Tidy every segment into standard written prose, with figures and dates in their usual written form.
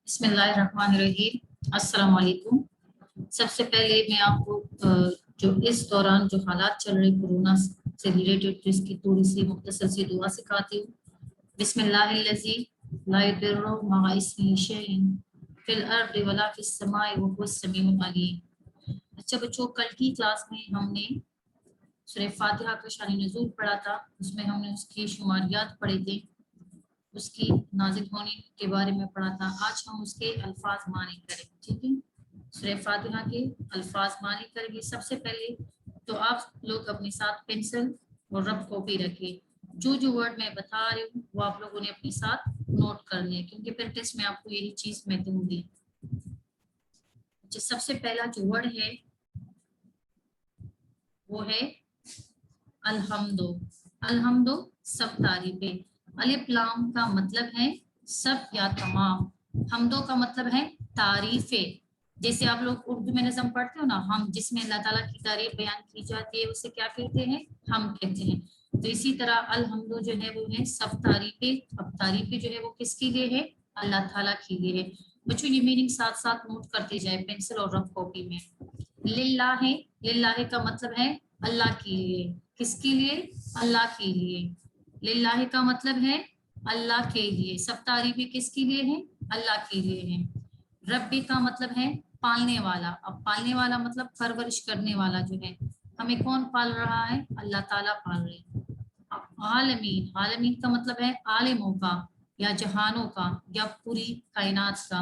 बिस्मिल्लाहिर्रहमानिर्रहीम। अस्सलाम वालेकुम। सबसे पहले मैं आपको जो इस दौरान जो हालात चल रहे कोरोना से रिलेटेड, तो इसकी थोड़ी सी मुख्तसर सी दुआ सिखाती हूँ। बिस्मिल्लाहिल्लज़ी ला यदुर्रु मअ इस्मिही शैउन फिल अर्दि वला फिस समाई व हुवस समीउल अलीम। अच्छा बच्चों, कल की क्लास में हमने सूरह फातिहा का शान नुज़ूल पढ़ा था। उसमें हमने उसकी शुमारियात पढ़े थे, उसकी नाजिल होने के बारे में पढ़ा था। आज हम उसके अल्फाज मानी करेंगे, ठीक है। सूरह फातिहा के अल्फाज मानी करेंगे। सबसे पहले तो आप लोग अपने साथ पेंसिल और रफ कॉपी रखें। जो जो वर्ड मैं बता रही हूँ वो आप लोगों ने अपने साथ नोट करने, क्योंकि फिर टेस्ट में आपको यही चीज मैं दूंगी। सबसे पहला जो वर्ड है वो है अलहम्दो। अलहम्दो सब तारीफें। अलिफ लाम का मतलब है सब या तमाम। हमदो का मतलब है तारीफें। जैसे आप लोग उर्दू में नज़म पढ़ते हो ना, हम जिसमें अल्लाह ताला की तारीफ बयान की जाती है उसे क्या कहते हैं? हम कहते हैं। तो इसी तरह अलहम्दो जो है वो है सब तारीफें। अब तारीफें जो है वो किसके लिए है? अल्लाह ताला के लिए है। बच्चों ये मीनिंग साथ साथ नोट करते जाए पेंसिल और रफ कॉपी में। लिल्लाह, लिल्लाह का मतलब है अल्लाह के लिए। किसके लिए? अल्लाह के लिए। लिल्लाह का मतलब है अल्लाह के लिए। सब तारीफें किसके लिए हैं? अल्लाह के लिए हैं। रब्बी का मतलब है पालने वाला। अब पालने वाला मतलब परवरिश करने वाला जो है। हमें कौन पाल रहा है? अल्लाह ताला पाल रहे हैं। अब आलमीन, आलमीन का मतलब है आलिमों का या जहानों का या पूरी कायनात का।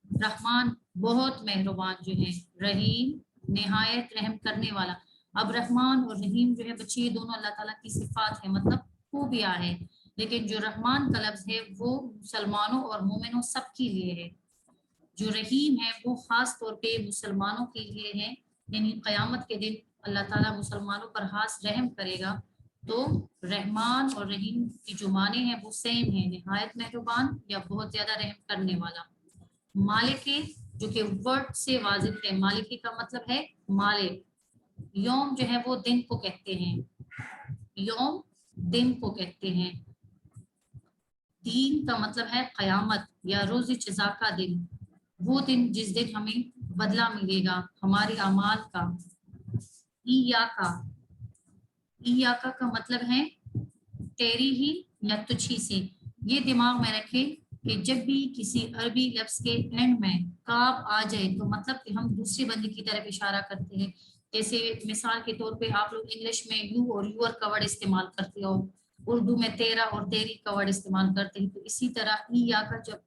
रहमान बहुत मेहरबान जो है। रहीम निहायत रहम करने वाला। अब रहमान और रहीम जो है बच्चे ये दोनों अल्लाह ताला की सिफात है, मतलब खूबियां है। लेकिन जो रहमान का लफ्ज है वो मुसलमानों और मोमिनों सब के लिए है। जो रहीम है वो खास तौर पे मुसलमानों के लिए है। यानी क़यामत के दिन अल्लाह ताला मुसलमानों पर खास रहम करेगा। तो रहमान और रहीम की जो माने हैं वो सेम है, निहायत मेहरबान या बहुत ज्यादा रहम करने वाला। मालिकी जो कि वर्ड से वाजिब है। मालिकी का मतलब है मालिक। यौम जो है वो दिन को कहते हैं। यौम दिन को कहते हैं। दीन का मतलब है कयामत या रोज़ जज़ा का दिन। वो दिन जिस दिन हमें बदला मिलेगा हमारे अमाल का। ईयाका, ईयाका का मतलब है तेरी ही या तुझी से। ये दिमाग में रखें कि जब भी किसी अरबी लफ्ज के एंड में काब आ जाए तो मतलब कि हम दूसरे बंदे की तरफ इशारा करते हैं। जैसे मिसाल के तौर पे आप लोग इंग्लिश में यू और यूर का वर्ड इस्तेमाल करते हो, उर्दू में तेरा और तेरी का वर्ड इस्तेमाल करते हैं। तो इसी तरह ई या का जब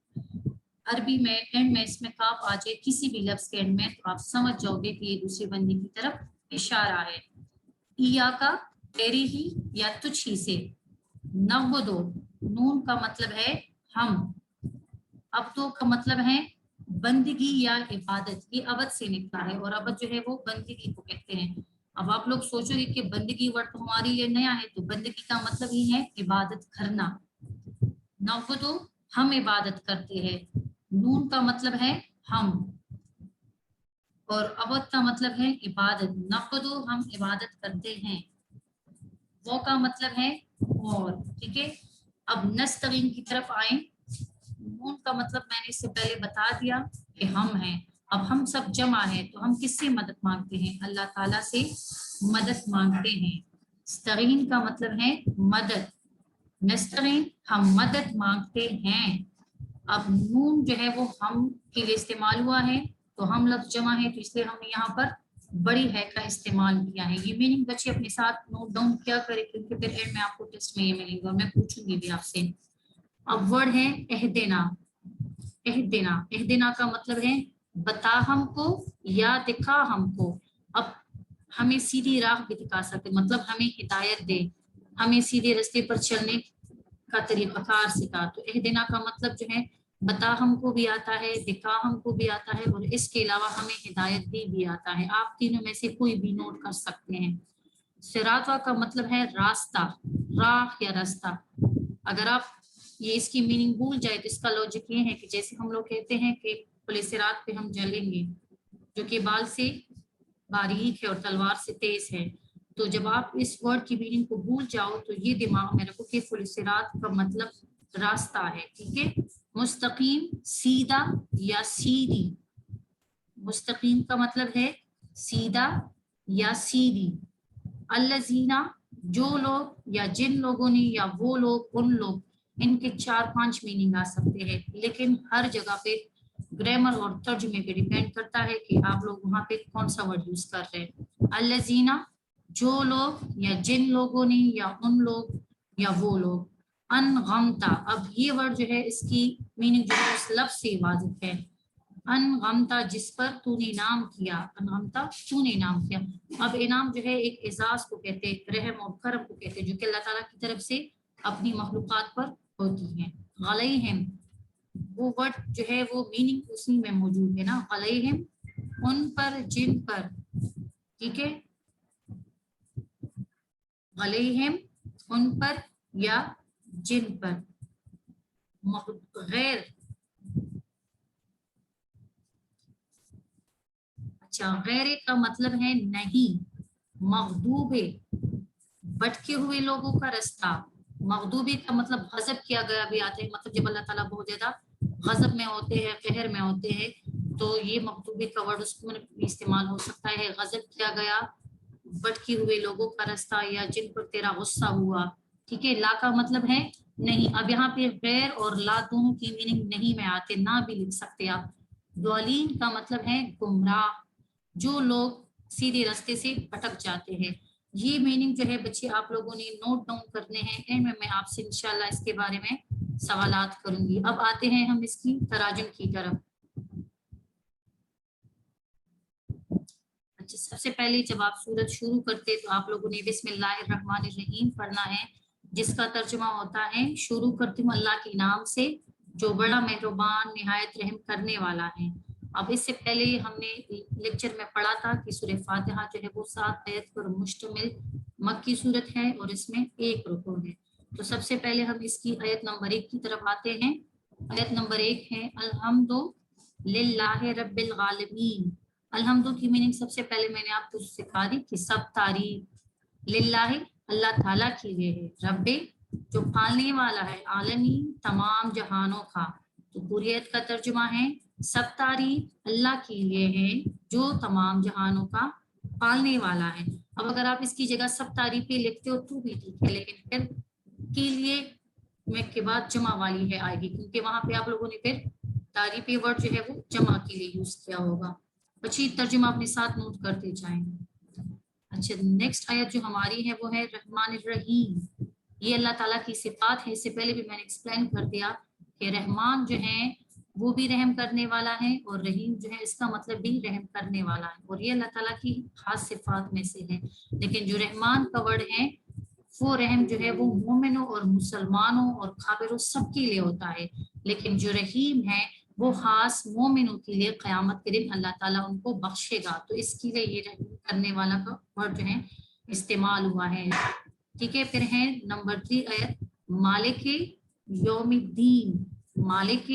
अरबी में एंड में इसमें काब आ जाए किसी भी लफ्ज के एंड में, तो आप समझ जाओगे कि ये दूसरे बंदे की तरफ इशारा है। ईया का तेरी ही या तुझ ही से। नब्दो, नून का मतलब है हम। अब्दो का मतलब है बंदगी या इबादत। ये अबद से निकला है और अबद जो है वो बंदगी को कहते हैं। अब आप लोग सोचोगे कि बंदगी वर्ड तो हमारे लिए नया है, तो बंदगी का मतलब ही है इबादत करना। नब्दो हम इबादत करते हैं। नून का मतलब है हम और अबद का मतलब है इबादत। नब्दो हम इबादत करते हैं। वो का मतलब है और, ठीक है। अब नस्तगीन की तरफ आए। नून का मतलब मैंने इससे पहले बता दिया कि हम हैं। अब हम सब जमा है तो हम किससे मदद मांगते हैं? अल्लाह ताला से मदद मांगते हैं। स्तगीन का मतलब है मदद। नस्तगीन हम मदद मांगते हैं। अब नून जो है वो हम के लिए इस्तेमाल हुआ है, तो हम लफ्ज जमा है तो इसलिए हमने यहाँ पर बड़ी है का इस्तेमाल किया है। ये मीनिंग बच्चे अपने साथ नोट डाउन क्या करें, क्योंकि फिर एंड में आपको टेस्ट में ये मिलेगा और मैं पूछूंगी भी आपसे। अब वर्ड है एहदेना। एहदेना, एहदेना का मतलब है बता हमको या दिखा हमको। अब हमें सीधी राह भी दिखा सकते, मतलब हमें हिदायत दे, हमें सीधे रास्ते पर चलने का तरीकाकार सिखा। तो एहदेना का मतलब जो है बता हमको भी आता है, दिखा हमको भी आता है और इसके अलावा हमें हिदायत भी आता है। आप तीनों में से कोई भी नोट कर सकते हैं। सिराता का मतलब है रास्ता, राह या रास्ता। अगर आप ये इसकी मीनिंग भूल जाए तो इसका लॉजिक ये है कि जैसे हम लोग कहते हैं कि पुलिस सिरात पे हम चलेंगे, जो कि बाल से बारीक है और तलवार से तेज है। तो जब आप इस वर्ड की मीनिंग को भूल जाओ तो ये दिमाग में रखो कि पुलिस सिरात का मतलब रास्ता है, ठीक है। मुस्तकीम सीधा या सीधी, मुस्तकीम का मतलब है सीधा या सीधी। अल्लज़ीना जो लोग या जिन लोगों ने या वो लोग उन लोग, इनके 4-5 मीनिंग आ सकते हैं, लेकिन हर जगह पे ग्रामर और तर्जुमे पे डिपेंड करता है कि आप लोग वहां पे कौन सा वर्ड यूज कर रहे हैं। अल्लज़ीना जो लोग या जिन लोगों ने या उन लोग या वो लोग। अनगमता, अब ये वर्ड जो है इसकी मीनिंग जो है उस लफ्ज से वाजिब है। अनगमता जिस पर तूने नाम किया, अनगमता तूने नाम किया। अब इनाम जो है एक एजाज को कहते हैं, रहम और करम को कहते हैं, जो कि अल्लाह ताला की तरफ से अपनी मखलूकात पर होती हैं। गलैहिम, वो वर्ड जो है वो मीनिंग उसी में मौजूद है ना, गलैहिम उन पर जिन पर, ठीक है, गलैहिम उन पर या जिन पर। गैर, अच्छा गैर का मतलब है नहीं। मगदूबे भटके हुए लोगों का रास्ता। मगदूबी का मतलब गजब किया गया भी आते हैं, मतलब जब अल्लाह ताला बहुत ज्यादा गजब में होते हैं, कहर में होते हैं, तो ये मगदूबी का वर्ड उसमें इस्तेमाल हो सकता है। गजब किया गया भटके हुए लोगों का रास्ता या जिन पर तेरा गुस्सा हुआ, ठीक है। ला का मतलब है नहीं। अब यहाँ पे गैर और ला दोनों की मीनिंग नहीं में आते, ना भी लिख सकते आप। द्वालीन का मतलब है गुमराह, जो लोग सीधे रास्ते से भटक जाते हैं। ये मीनिंग जो है बच्चे आप लोगों ने नोट डाउन करने हैं, एंड में मैं आपसे इंशाल्लाह इसके बारे में सवालात करूंगी। अब आते हैं हम इसकी तराजुम की तरफ। अच्छा, सबसे पहले जब आप सूरत शुरू करते तो आप लोगों ने बिस्मिल्लाहिर्रहमानिर्रहीम पढ़ना है, जिसका तर्जुमा होता है शुरू करती हूँ अल्लाह के नाम से जो बड़ा मेहरबान निहायत रहम करने वाला है। अब इससे पहले हमने लेक्चर में पढ़ा था कि सूरह फातिहा जो है वो 7 आयत पर मुश्तमिल मक्की सूरत है और इसमें 1 रुकू है। तो सबसे पहले हम इसकी आयत नंबर 1 की तरफ आते हैं। आयत नंबर 1 है अल्हम्दु लिल्लाहि रब्बिल आलमीन। अल्हम्दु की मीनिंग सबसे पहले मैंने आपको सिखा दी कि सब तारीफ, लिल्लाहि अल्लाह ताला के लिए है, रब्बे जो पालने वाला है, आलमीन तमाम जहानों का। तो पूरी आयत का तर्जुमा है सब तारीफ अल्लाह के लिए है जो तमाम जहानों का पालने वाला है। अब अगर आप इसकी जगह सब तारीफें लिखते हो तो भी ठीक है, लेकिन फिर के लिए में के बाद जमा वाली है आएगी, क्योंकि वहां पे आप लोगों ने फिर तारीफे वर्ड जो है वो जमा के लिए यूज किया होगा। अच्छी तर्जुमा अपने साथ नोट करते जाएंगे। अच्छा, नेक्स्ट आयत जो हमारी है वो है रहमान रहीम। ये अल्लाह ताला की सिफात है, इससे पहले भी मैंने एक्सप्लेन कर दिया कि रहमान जो है वो भी रहम करने वाला है और रहीम जो है इसका मतलब भी रहम करने वाला है, और ये अल्लाह ताला की खास सिफात में से है। लेकिन जो रहमान का वर्ड है वो रहम जो है वो मोमिनों और मुसलमानों और काफिरों सबके लिए होता है, लेकिन जो रहीम है वो खास मोमिनों के लिए क़यामत के दिन अल्लाह ताला उनको बख्शेगा, तो इसके लिए ये रहम करने वाला का वर्ड जो है इस्तेमाल हुआ है, ठीक है। फिर है नंबर 3 आयत मालिक यौमिद्दीन। मालिक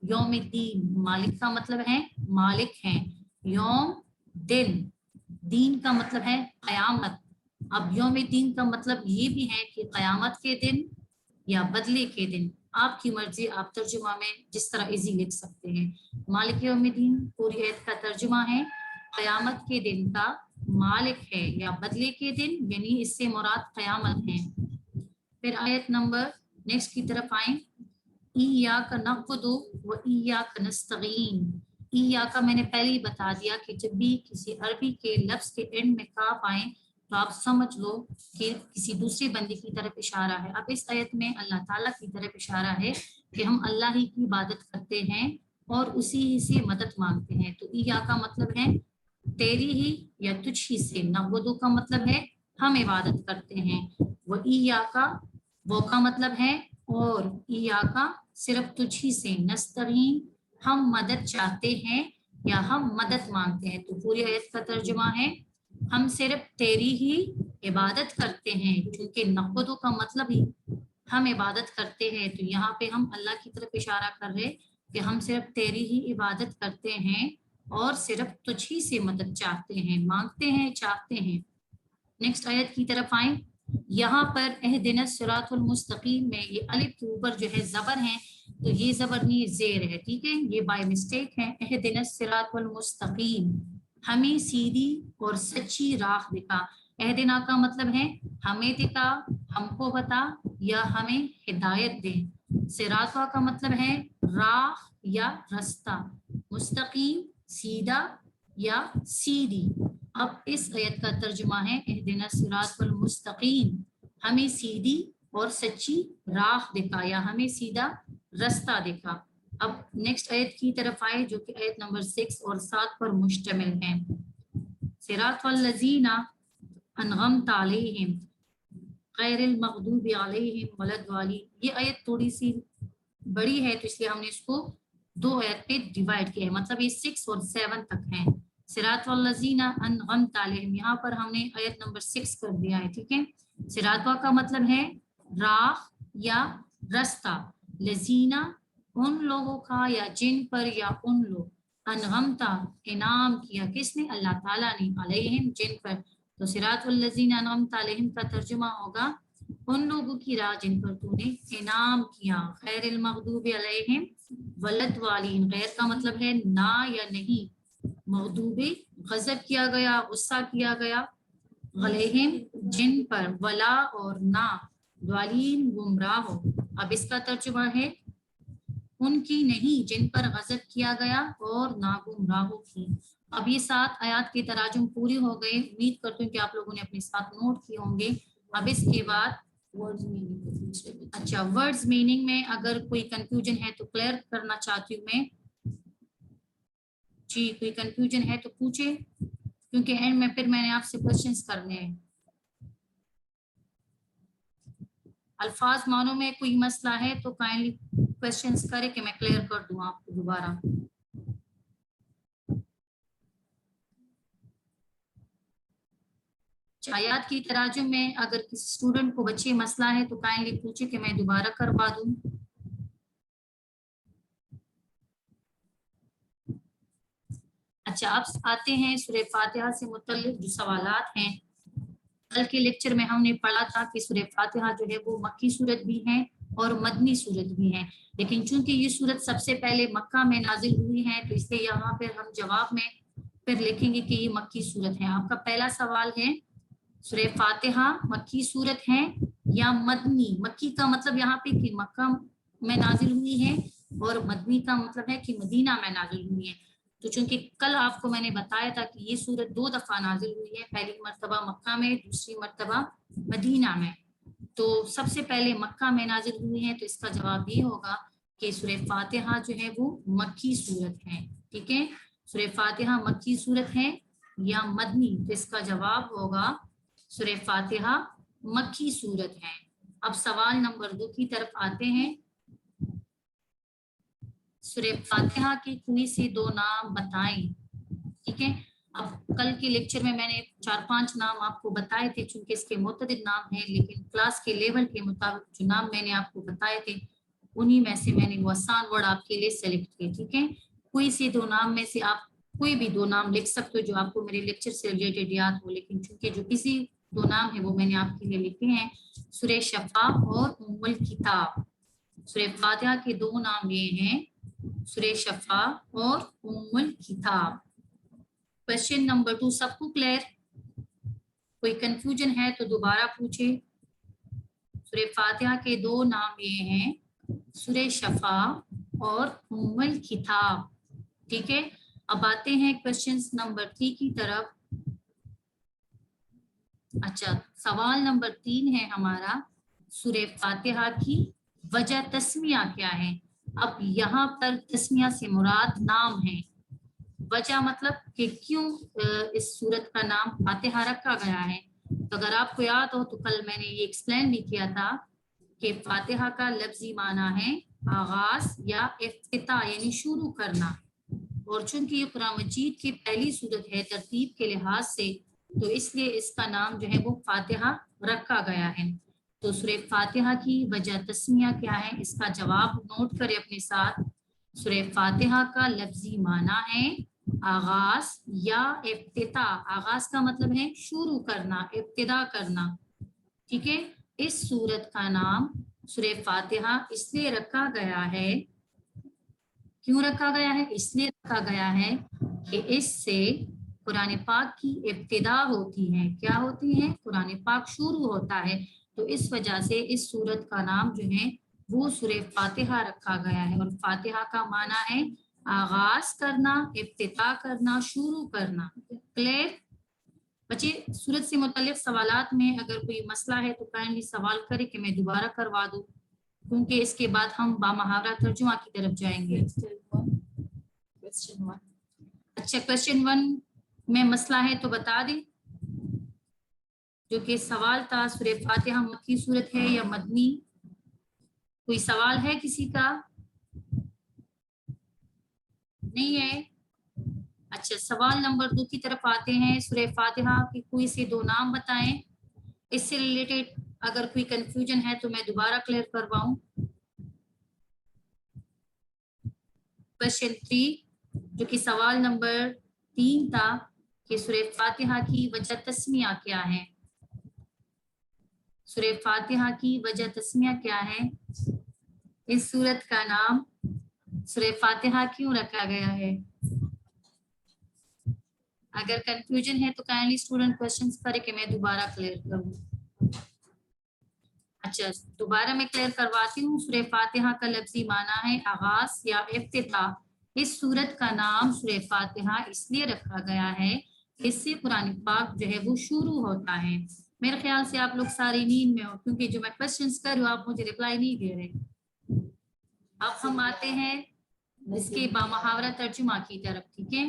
यौमिद्दीन, मालिक का मतलब है मालिक है, यौम दिन, दीन का मतलब है क़यामत। अब यौमिद्दीन का मतलब ये भी है कि क़यामत के दिन या बदले के दिन, आपकी मर्जी, आप तर्जुमा में जिस तरह इजी लिख सकते हैं। मालिक यौमिद्दीन पूरी आयत का तर्जुमा है क़यामत के दिन का मालिक है या बदले के दिन, यानी इससे मुराद क़यामत है। फिर आयत नंबर नेक्स्ट की तरफ आए, इय्याका नअबुदु व इय्याका नस्तईन। इय्याका मैंने पहले ही बता दिया कि जब भी किसी अरबी के लफ्ज के एंड में काफ आए तो आप समझ लो कि किसी दूसरे बंदे की तरफ इशारा है। अब इस आयत में अल्लाह ताला की तरफ इशारा है कि हम अल्लाह ही की इबादत करते हैं और उसी ही से मदद मांगते हैं। तो इय्याका मतलब है तेरी ही या तुझ ही से, नअबुदु का मतलब है हम इबादत करते हैं, वो इय्याका वो का मतलब है और इय्याका सिर्फ तुझ ही से, नस्तईन हम मदद चाहते हैं या हम मदद मांगते हैं। तो पूरी आयत का तर्जुमा है हम सिर्फ तेरी ही इबादत करते हैं, क्योंकि नअबुदु का मतलब ही हम इबादत करते हैं, तो यहाँ पे हम अल्लाह की तरफ इशारा कर रहे कि हम सिर्फ तेरी ही इबादत करते हैं और सिर्फ तुझ ही से मदद चाहते हैं, मांगते हैं, चाहते हैं। नेक्स्ट आयत की तरफ आए, यहाँ पर اهدنا الصراط المستقیم میں یہ الف کے اوپر جو ہے زبر ہے تو یہ زبر نہیں زیر ہے، ٹھیک ہے، یہ بائی مسٹیک ہے. اهدنا الصراط المستقیم، ہمیں سیدھی اور سچی راہ دکھا. اهدنا کا مطلب ہے ہمیں دکھا، ہم کو بتا یا ہمیں ہدایت دے. صراط کا مطلب ہے راہ یا رستہ، مستقیم سیدھا یا سیدھی. اب اس آیت کا ترجمہ ہے اہدنا الصراط المستقیم، ہمیں سیدھی اور سچی راہ دکھا یا ہمیں سیدھا رستہ دکھا. اب نیکسٹ آیت کی طرف آئے جو کہ آیت نمبر 6 اور 7 پر مشتمل ہے. صراط الذین انعمت علیہم غیر المغضوب علیہم ولا الضالین. یہ آیت تھوڑی سی بڑی ہے تو اس لیے ہم نے اس کو 2 آیت پہ ڈیوائڈ کیا ہے، مطلب یہ 6 اور 7 تک ہیں. صراط الذین انعمت علیہم یہاں پر ہم نے آیت نمبر 6 کر دیا ہے، ٹھیک ہے. صراط کا مطلب ہے راہ یا رستہ، لذینہ ان لوگوں کا یا جن پر یا ان لوگ، انعمتا انعام کیا کس نے؟ اللہ تعالیٰ نے، علیہم جن پر. تو صراط الذین انعمت علیہم کا ترجمہ ہوگا ان لوگوں کی راہ جن پر تو نے انعام کیا. غیر المغضوب علیہم ولا الضالین، غیر کا مطلب ہے نہ یا نہیں، مغضوب غضب کیا گیا، غصہ کیا گیا، علیہم جن پر، ولا اور نہ، ضالین گمراہ ہو. اب اس کا ترجمہ ہے ان کی نہیں جن پر غضب کیا گیا اور نہ گمراہوں کی. اب یہ 7 آیات کے تراجم پوری ہو گئے، امید کرتی ہوں کہ آپ لوگوں نے اپنے ساتھ نوٹ کیے ہوں گے. اب اس کے بعد اچھا ورڈز میننگ میں اگر کوئی کنفیوژن ہے تو کلیئر کرنا چاہتی ہوں میں. جی کوئی کنفیوژن ہے تو پوچھے، کیونکہ اینڈ میں پھر میں نے آپ سے کوشچنس کرنے ہیں. الفاظ معنوں میں کوئی مسئلہ ہے تو کائنڈلی کوشچنس کرے کہ میں کلیئر کر دوں آپ کو دوبارہ. آیات کی تراجم میں اگر کسی اسٹوڈنٹ کو بچے مسئلہ ہے تو کائنڈلی پوچھے کہ میں دوبارہ کروا دوں. اچھا اب آتے ہیں سورہ فاتحہ سے متعلق جو سوالات ہیں. کل کے لیکچر میں ہم نے پڑھا تھا کہ سورہ فاتحہ جو ہے وہ مکی صورت بھی ہے اور مدنی صورت بھی ہے، لیکن چونکہ یہ صورت سب سے پہلے مکہ میں نازل ہوئی ہے تو اس لیے یہاں پہ ہم جواب میں پھر لکھیں گے کہ یہ مکی صورت ہے. آپ کا پہلا سوال ہے سورہ فاتحہ مکی صورت ہے یا مدنی؟ مکی کا مطلب یہاں پہ کہ مکہ میں نازل ہوئی ہے اور مدنی کا مطلب ہے کہ مدینہ میں نازل ہوئی ہے. تو چونکہ کل آپ کو میں نے بتایا تھا کہ یہ صورت 2 دفعہ نازل ہوئی ہے، پہلی مرتبہ مکہ میں، دوسری مرتبہ مدینہ میں. تو سب سے پہلے مکہ میں نازل ہوئی ہے تو اس کا جواب یہ ہوگا کہ سورہ فاتحہ جو ہے وہ مکی صورت ہے. ٹھیک ہے، سورہ فاتحہ مکی صورت ہے یا مدنی؟ تو اس کا جواب ہوگا سورہ فاتحہ مکی صورت ہے. اب سوال نمبر 2 کی طرف آتے ہیں. سورہ فاتحہ کے کوئی سے 2 نام بتائیں. ٹھیک ہے، اب کل کے لیکچر میں نے 4-5 نام آپ کو بتائے تھے، چونکہ اس کے متعدد نام ہیں لیکن کلاس کے لیول کے مطابق جو نام میں نے آپ کو بتائے تھے انہی میں سے میں نے وہ آسان ورڈ آپ کے لیے سلیکٹ کیے. ٹھیک ہے، کوئی سے 2 نام میں سے آپ کوئی بھی 2 نام لکھ سکتے ہو جو آپ کو میرے لیکچر سے ریلیٹڈ یاد ہو، لیکن چونکہ جو کسی 2 نام ہیں وہ میں نے آپ کے لیے لکھے ہیں، سورہ شفا اور ام الکتاب. سورہ فاتحہ کے 2 نام یہ ہیں سورہ شفا اور ام الکتاب. کوشچن نمبر 2 سب کو کلیئر؟ کوئی کنفیوژن ہے تو دوبارہ پوچھے. سورہ فاتحہ کے 2 نام یہ ہیں سورہ شفا اور ام الکتاب. ٹھیک ہے، اب آتے ہیں کوشچن نمبر 3 کی طرف. اچھا سوال نمبر 3 ہے ہمارا سورہ فاتحہ کی وجہ تسمیہ کیا ہے؟ اب یہاں پر تسمیہ سے مراد نام ہے، وجہ مطلب کہ کیوں اس سورت کا نام فاتحہ رکھا گیا ہے. تو اگر آپ کو یاد ہو تو کل میں نے یہ ایکسپلین بھی کیا تھا کہ فاتحہ کا لفظی معنی ہے آغاز یا افتتاح یعنی شروع کرنا، اور چونکہ یہ قرآن مجید کی پہلی سورت ہے ترتیب کے لحاظ سے تو اس لیے اس کا نام جو ہے وہ فاتحہ رکھا گیا ہے. تو سورہ فاتحہ کی وجہ تسمیہ کیا ہے؟ اس کا جواب نوٹ کرے اپنے ساتھ. سورہ فاتحہ کا لفظی معنی ہے آغاز یا افتتاح. آغاز کا مطلب ہے شروع کرنا، ابتدا کرنا. ٹھیک ہے. اس سورت کا نام سورہ فاتحہ اس لیے رکھا گیا ہے, کیوں رکھا گیا ہے؟ اس لیے رکھا گیا ہے کہ اس سے قرآن پاک کی ابتدا ہوتی ہے. کیا ہوتی ہے؟ قرآن پاک شروع ہوتا ہے. تو اس وجہ سے اس سورت کا نام جو ہے وہ سورہ فاتحہ رکھا گیا ہے. اور فاتحہ کا معنی ہے آغاز کرنا, ابتدا کرنا, شروع کرنا. کلیئر بچے؟ سورت سے متعلق سوالات میں اگر کوئی مسئلہ ہے تو کائنڈلی سوال کرے کہ میں دوبارہ کروا دوں, کیونکہ اس کے بعد ہم بامحاورہ ترجمہ کی طرف جائیں گے. اچھا, کوشچن 1 میں مسئلہ ہے تو بتا دیں. جو کہ سوال تھا سورہ فاتحہ مکی سورت ہے یا مدنی؟ کوئی سوال ہے کسی کا؟ نہیں ہے. اچھا, سوال نمبر 2 کی طرف آتے ہیں. سورہ فاتحہ کے کوئی سے 2 نام بتائیں. اس سے ریلیٹڈ اگر کوئی کنفیوژن ہے تو میں دوبارہ کلیئر کرواؤں. کوشچن 3 جو کہ سوال نمبر 3 تھا کہ سورہ فاتحہ کی وجہ تسمیہ کیا ہے؟ سورہ فاتحہ کی وجہ تسمیہ کیا ہے؟ اس سورت کا نام سورہ فاتحہ کیوں رکھا گیا ہے؟ اگر کنفیوژن ہے تو کائنڈلی اسٹوڈنٹ کوشچنز کرے کہ میں دوبارہ کلیئر کروں. اچھا, دوبارہ میں کلیئر کرواتی ہوں. سورہ فاتحہ کا لفظی معنی ہے آغاز یا افتتاح. اس سورت کا نام سورہ فاتحہ اس لیے رکھا گیا ہے اس سے قرآن پاک جو ہے وہ شروع ہوتا ہے. میرے خیال سے آپ لوگ ساری نیند میں ہو, کیونکہ جو میں کوشچنز کر رہی ہوں آپ مجھے رپلائی نہیں دے رہے. اب ہم آتے ہیں اس کے بامحاورہ ترجمہ کی طرف. ٹھیک ہے,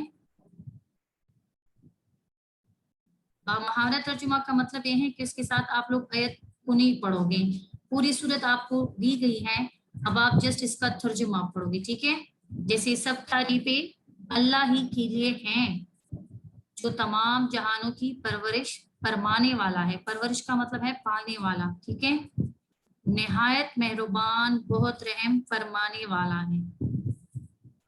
بامحاورہ ترجمہ کا مطلب یہ ہے کہ اس کے ساتھ آپ لوگ آیت کو نہیں پڑھو گے. پوری صورت آپ کو دی گئی ہے, اب آپ جسٹ اس کا ترجمہ پڑھو گے. ٹھیک ہے, جیسے سب تعریفیں اللہ ہی کے لیے ہیں جو تمام جہانوں کی پرورش فرمانے والا ہے. پرورش کا مطلب ہے پالنے والا. ٹھیک ہے, نہایت مہربان بہت رحم فرمانے والا ہے.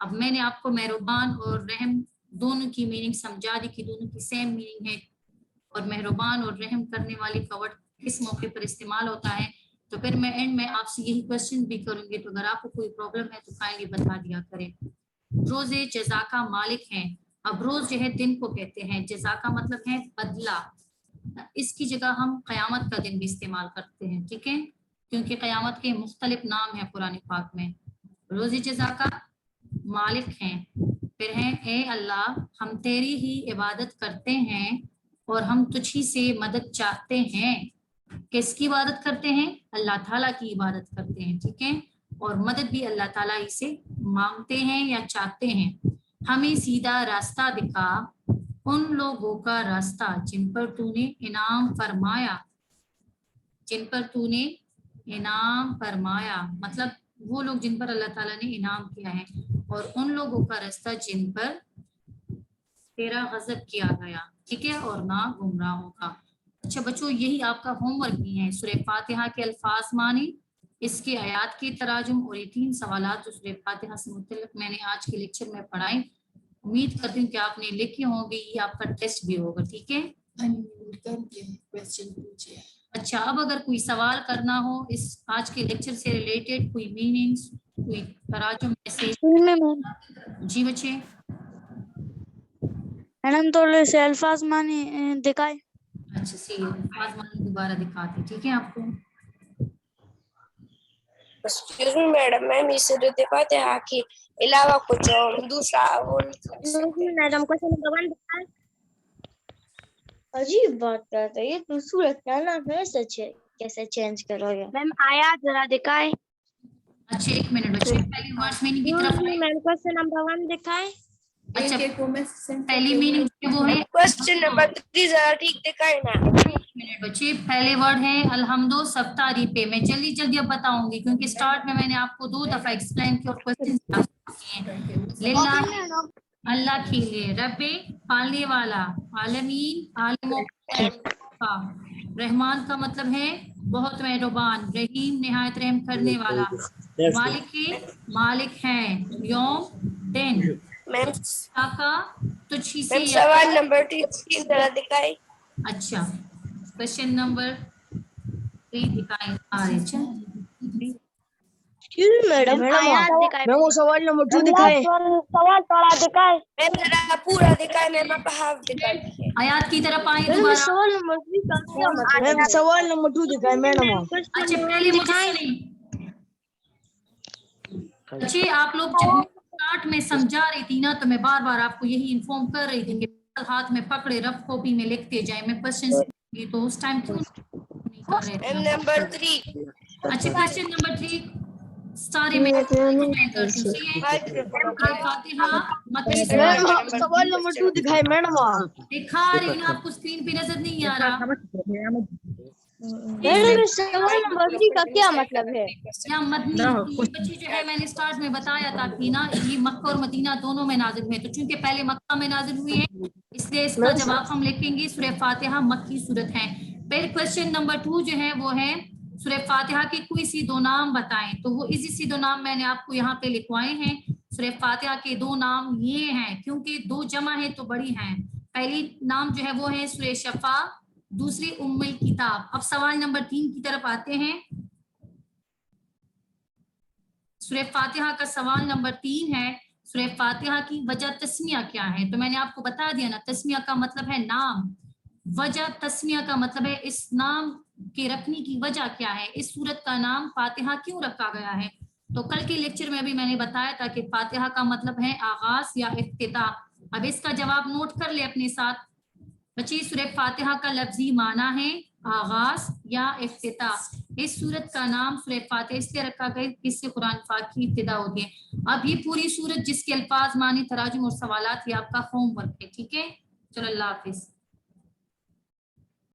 اب میں نے آپ کو مہربان اور رحم دونوں کی میننگ سمجھا دی کہ دونوں کی سیم میننگ ہے, اور مہربان اور رحم کرنے والی کا ورڈ کس موقع پر استعمال ہوتا ہے. تو پھر میں اینڈ میں آپ سے یہی کوشچن بھی کروں گی, تو اگر آپ کو کوئی پرابلم ہے تو کائنڈلی بتا دیا کریں. روز جزا کا مالک ہیں. اب روز جو ہے دن کو کہتے ہیں, جزا کا مطلب ہے بدلہ. اس کی جگہ ہم قیامت کا دن بھی استعمال کرتے ہیں. ٹھیک ہے, کیونکہ قیامت کے مختلف نام ہیں قرآن پاک میں. روز جزا کا مالک ہیں. پھر ہیں اے اللہ ہم تیری ہی عبادت کرتے ہیں اور ہم تجھی سے مدد چاہتے ہیں. کس کی عبادت کرتے ہیں؟ اللہ تعالیٰ کی عبادت کرتے ہیں. ٹھیک ہے, اور مدد بھی اللہ تعالیٰ ہی سے مانگتے ہیں یا چاہتے ہیں. ہمیں سیدھا راستہ دکھا ان لوگوں کا راستہ جن پر تو نے انعام فرمایا. جن پر تو نے انعام فرمایا مطلب وہ لوگ جن پر اللہ تعالیٰ نے انعام کیا ہے, اور ان لوگوں کا راستہ جن پر تیرا غضب کیا گیا. ٹھیک ہے, اور نہ گمراہوں کا. اچھا بچوں, یہی آپ کا ہوم ورک بھی ہے. سورہ فاتحہ کے الفاظ معنی, اس کے آیات کے تراجم, اور یہ 3 سوالات جو سورہ فاتحہ سے متعلق میں نے آج کے لیکچر میں پڑھائے. امید کرتی ہوں کہ آپ نے لکھے ہوں گے, یہ آپ کا ٹیسٹ بھی ہوگا. ٹھیک ہے, اچھا اب اگر کوئی سوال کرنا ہو اس آج کے لیکچر سے ریلیٹڈ, کوئی میننگز, کوئی تراجم ایسے. جی بچے. میڈم تھوڑے سے الفاظ معنی دکھائے. اچھا سی الفاظ معنی دوبارہ دکھاتے. ٹھیک ہے, آپ کو ایکسکیوز می میڈم, میم اس سورۃ فاتحہ کے علاوہ کچھ دوسرا وہ میڈم کو نمبر 1 دکھائے. عجیب بات کرتے ہیں, یہ تو صورت کا نام ہے, سچ ہے کیسے چینج کرو گے میم؟ آیات ذرا دکھائے. اچھا ایک منٹ بچے, پہلی ورڈ میننگ کی طرف آئے. میم کو نمبر 1 دکھائے. اچھا پہلی میننگ وہ ہے کوسچن نمبر 3 ذرا ٹھیک دکھائے نا. منٹ بچے, پہلے ورڈ ہے الحمدو سب تعریفیں. میں جلدی جلدی اب بتاؤں گی کیونکہ اسٹارٹ میں نے آپ کو 2 دفعہ ایکسپلین کیا اور کوسچن للہ اللہ کے لیے, رب پالنے والا, عالمین عالموں کا, رحمان کا مطلب ہے بہت مہربان, رحیم نہایت رحم کرنے والا, مالک مالک ہیں, یوم دن, میم کا تجھی سے. میم سوال نمبر 3 ذرا دکھائے. اچھا کوشچن نمبر कई दिखाई आ रहे छे मैडम मैं वो सवाल नंबर 2 दिखाए सवाल थोड़ा दिखाए मैम, जरा पूरा दिखाए मैम, आप हाफ दिखाए। आयात की तरफ आए मैडम दोबारा। सवाल नंबर 3 का क्या मतलब मैम सवाल नंबर 2 दिखाए मैडम अच्छा पहले मुझे सुनिए बच्चे, आप लोग जब स्टार्ट में समझा रही थी ना तो मैं बार बार आपको यही इन्फॉर्म कर रही थी कि हाथ में पकड़े रफ कॉपी में लिखते जाए। मैं क्वेश्चन तो उस टाइम क्यों नहीं कर रहे थे? नंबर 3। अच्छा क्वेश्चन नंबर 3 सारे मैं करती हूँ। सही है? फातिहा मक्की मैम सवाल नंबर 2 दिखाए मैडम दिखा रही हूँ ना, आपको स्क्रीन पे नजर नहीं आ रहा? मैडम सवाल नंबर 3 का क्या मतलब है? यहाँ मदनी ये बच्ची जो है मैंने स्टार्ट में बताया था कि ना ये मक्का और मदीना दोनों में नाजिल हुए, तो चूंकि पहले मक्का में नाजिल हुई है इसलिए इसका जवाब हम लिखेंगे सूरह फातिहा मक्की सूरत है। फिर क्वेश्चन नंबर 2 जो है वो है सूरह फातिहा के कोई सी 2 नाम बताएं, तो वो इसी सी 2 नाम मैंने आपको यहाँ पे लिखवाए हैं। सूरह फातिहा के 2 नाम ये हैं, क्योंकि 2 जमा है तो बड़ी हैं। पहली नाम जो है वो है सूरह शफा, दूसरी उम्मुल किताब। अब सवाल नंबर 3 की तरफ आते हैं। सूरह फातिहा का सवाल नंबर 3 है, सूरह फातिहा की वजह तस्मिया क्या है? तो मैंने आपको बता दिया ना, तस्मिया का मतलब है नाम, वजह तस्मिया का मतलब है इस नाम के रखने की वजह क्या है, इस सूरत का नाम फातिहा क्यों रखा गया है। तो कल के लेक्चर में भी मैंने बताया था कि फातिहा का मतलब है आगाज या इफ्तिताह। अब इसका जवाब नोट कर ले अपने साथ बच्चे। सूरह फातिहा का लफ्जी माना है आगाज या इफ्तिताह। इस सूरत का नाम सूरह फातिहा इसलिए रखा गया जिससे कुरान पाक की इब्तिदा होती है। अब ये पूरी सूरत जिसके अल्फाज मानी तराजुम और सवालात, ये आपका होमवर्क है, ठीक है। चलो अल्लाह हाफिज।